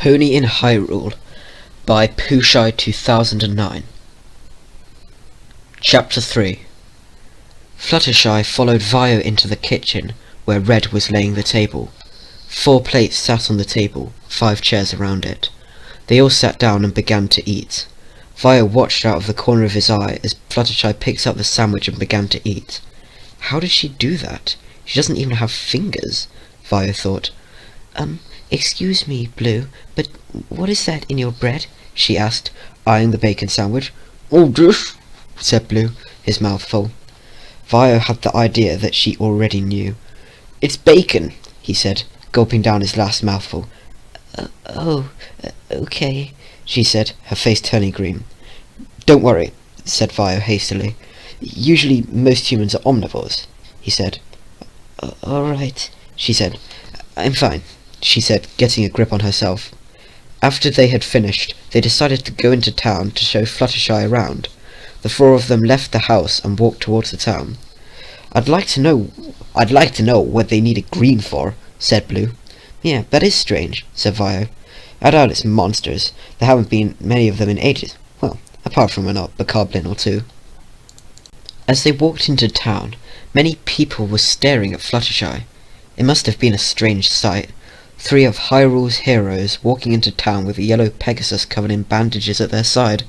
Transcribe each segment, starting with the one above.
Pony in Hyrule by Pushi2009. Chapter 3. Fluttershy followed Vio into the kitchen, where Red was laying the table. 4 plates sat on the table, 5 chairs around it. They all sat down and began to eat. Vio watched out of the corner of his eye as Fluttershy picked up the sandwich and began to eat. How does she do that? She doesn't even have fingers, Vio thought. Excuse me, Blue, but what is that in your bread? She asked, eyeing the bacon sandwich. "Oh, this," said Blue, his mouth full. Vio had the idea that she already knew. "It's bacon," he said, gulping down his last mouthful. Okay, she said, her face turning green. "Don't worry," said Vio hastily. "Usually most humans are omnivores," he said. Alright, she said. "I'm fine," she said, getting a grip on herself. After they had finished, they decided to go into town to show Fluttershy around. The 4 of them left the house and walked towards the town. I'd like to know what they needed green for," said Blue. Yeah, that is strange, said Vio. "I doubt it's monsters. There haven't been many of them in ages. Well, apart from a bokoblin or 2. As they walked into town, many people were staring at Fluttershy. It must have been a strange sight. 3 of Hyrule's heroes walking into town with a yellow Pegasus covered in bandages at their side.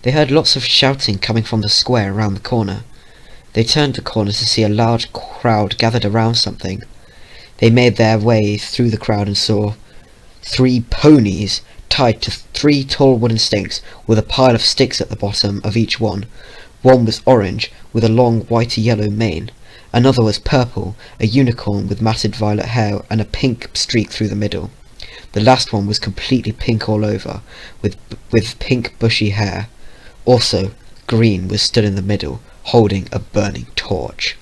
They heard lots of shouting coming from the square around the corner. They turned the corner to see a large crowd gathered around something. They made their way through the crowd and saw 3 ponies tied to 3 tall wooden stakes with a pile of sticks at the bottom of each one. One was orange with a long white-yellow mane. Another was purple, a unicorn with matted violet hair and a pink streak through the middle. The last one was completely pink all over, with pink bushy hair. Also, Green was stood in the middle, holding a burning torch.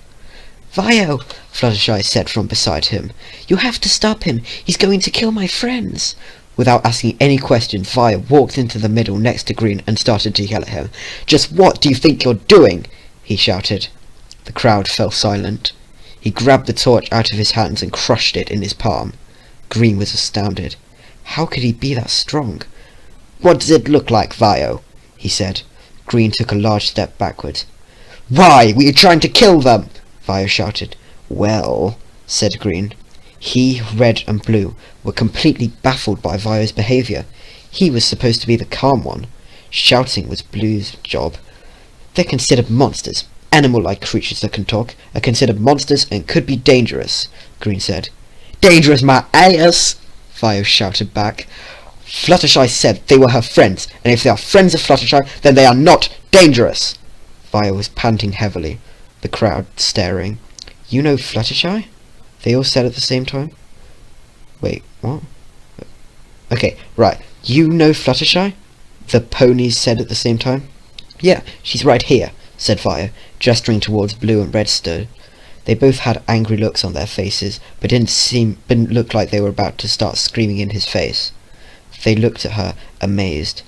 Vio, Fluttershy said from beside him. "You have to stop him. He's going to kill my friends." Without asking any questions, Vio walked into the middle next to Green and started to yell at him. "Just what do you think you're doing?" he shouted. The crowd fell silent. He grabbed the torch out of his hands and crushed it in his palm. Green was astounded. How could he be that strong? "What does it look like, Vio?" he said. Green took a large step backwards. "Why were you trying to kill them?" Vio shouted. "Well," said Green. He, Red and Blue were completely baffled by Vio's behaviour. He was supposed to be the calm one. Shouting was Blue's job. "They're considered monsters. Animal-like creatures that can talk are considered monsters and could be dangerous," Green said. "Dangerous my ass!" Vio shouted back. "Fluttershy said they were her friends, and if they are friends of Fluttershy, then they are not dangerous." Vio was panting heavily, the crowd staring. "You know Fluttershy?" they all said at the same time. "Wait, what?" "Okay, right, you know Fluttershy?" the ponies said at the same time. "Yeah, she's right here," said Vio, gesturing towards Blue and Red stood. They both had angry looks on their faces, but didn't look like they were about to start screaming in his face. They looked at her, amazed.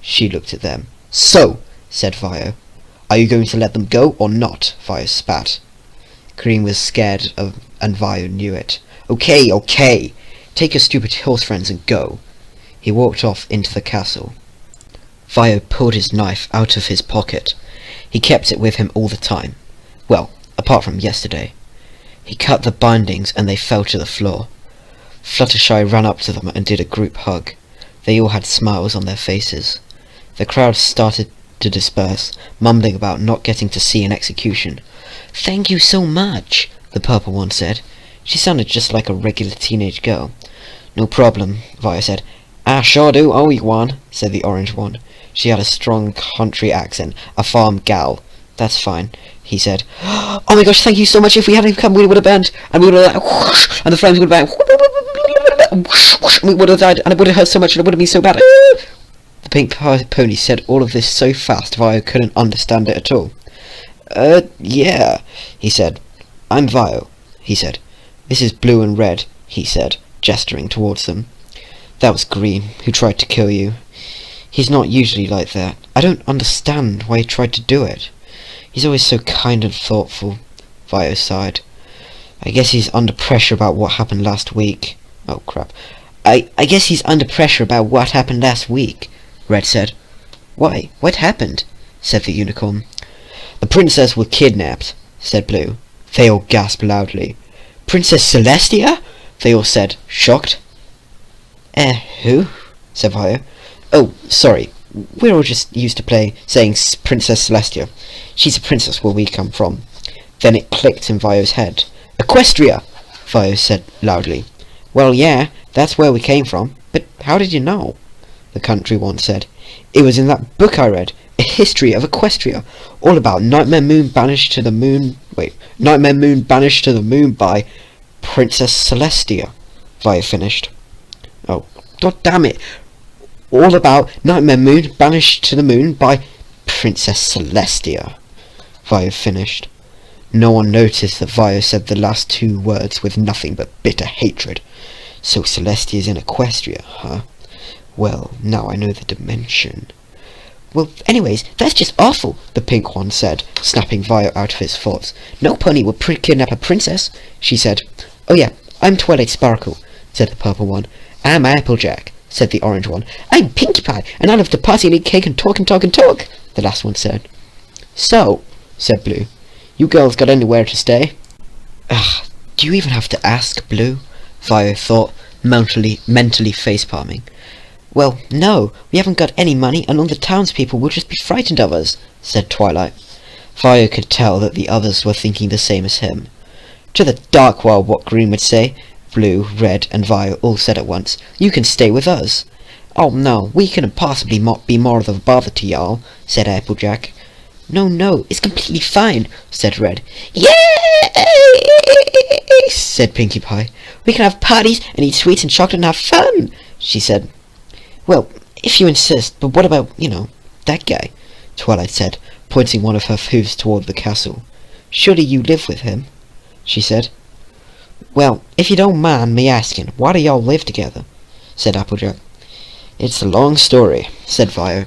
She looked at them. "So," said Vio. "Are you going to let them go or not?" Vio spat. Green was scared and Vio knew it. Okay, take your stupid horse friends and go." He walked off into the castle. Vio pulled his knife out of his pocket. He kept it with him all the time. Well, apart from yesterday. He cut the bindings and they fell to the floor. Fluttershy ran up to them and did a group hug. They all had smiles on their faces. The crowd started to disperse, mumbling about not getting to see an execution. "Thank you so much," the purple one said. She sounded just like a regular teenage girl. "No problem," Vio said. "I sure do owe you one," said the orange one. She had a strong country accent, a farm gal. "That's fine," he said. "Oh my gosh, thank you so much. If we hadn't come, we would have burned, and we would have whoosh, and the flames would have been whoosh, whoosh, and we would have died, and it would have hurt so much, and it would have been so bad." The pink pony said all of this so fast Vio couldn't understand it at all. Yeah," he said. "I'm Vio," he said. "This is Blue and Red," he said, gesturing towards them. "That was Green, who tried to kill you. He's not usually like that. I don't understand why he tried to do it. He's always so kind and thoughtful." Vio sighed. "I guess he's under pressure about what happened last week. Oh crap. I guess he's under pressure about what happened last week, Red said. Why? What happened? Said the unicorn. The princess was kidnapped, said Blue. They all gasped loudly. Princess Celestia? They all said, shocked. Who? Said Vio. Oh, sorry. We're all just used to saying Princess Celestia. She's a princess where we come from. Then it clicked in Vio's head. Equestria! Vio said loudly. Well, yeah, that's where we came from. But how did you know? The country one said. It was in that book I read. A history of Equestria. All about Nightmare Moon banished to the moon... Nightmare Moon banished to the moon by Princess Celestia. Vio finished. Oh, god damn it. All about Nightmare Moon banished to the moon by Princess Celestia. Vio finished. No one noticed that Vio said the last two words with nothing but bitter hatred. So Celestia's in Equestria, huh? Well, now I know the dimension. Well, anyways, that's just awful, the pink one said, snapping Vio out of his thoughts. No pony would kidnap a princess, she said. Oh yeah, I'm Twilight Sparkle, said the purple one. I'm Applejack, said the orange one. I'm Pinkie Pie, and I love to party and eat cake and talk, the last one said. So, said Blue, you girls got anywhere to stay? Ugh, do you even have to ask, Blue? Vio thought, mentally face-palming. Well, no, we haven't got any money, and all the townspeople will just be frightened of us, said Twilight. Vio could tell that the others were thinking the same as him. To the dark world, what Green would say. Blue, Red, and Vio all said at once, You can stay with us. Oh no, we couldn't possibly be more of a bother to y'all, said Applejack. No, it's completely fine, said Red. Yay! Said Pinkie Pie. We can have parties and eat sweets and chocolate and have fun, she said. Well, if you insist, but what about, that guy? Twilight said, pointing one of her hooves toward the castle. Surely you live with him, she said. Well, if you don't mind me asking, why do y'all live together? Said Applejack. It's a long story, said Vio.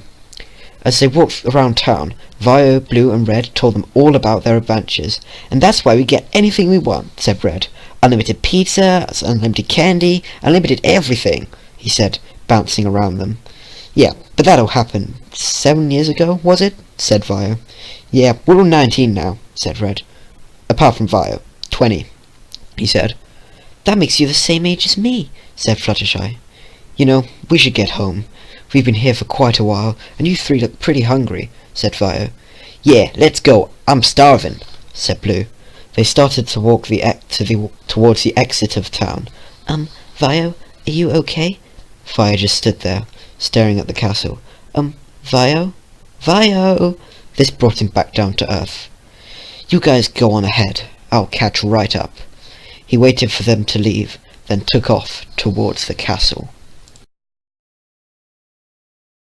As they walked around town, Vio, Blue, and Red told them all about their adventures. And that's why we get anything we want, said Red. Unlimited pizza, unlimited candy, unlimited everything, he said, bouncing around them. Yeah, but that all happened 7 years ago, was it? Said Vio. Yeah, we're all 19 now, said Red. Apart from Vio, 20, he said. That makes you the same age as me, said Fluttershy. We should get home. We've been here for quite a while, and you three look pretty hungry, said Vio. Yeah, let's go. I'm starving, said Blue. They started to walk towards the exit of town. Vio, are you okay? Vio just stood there, staring at the castle. Vio? Vio! This brought him back down to earth. You guys go on ahead. I'll catch right up. He waited for them to leave, then took off towards the castle.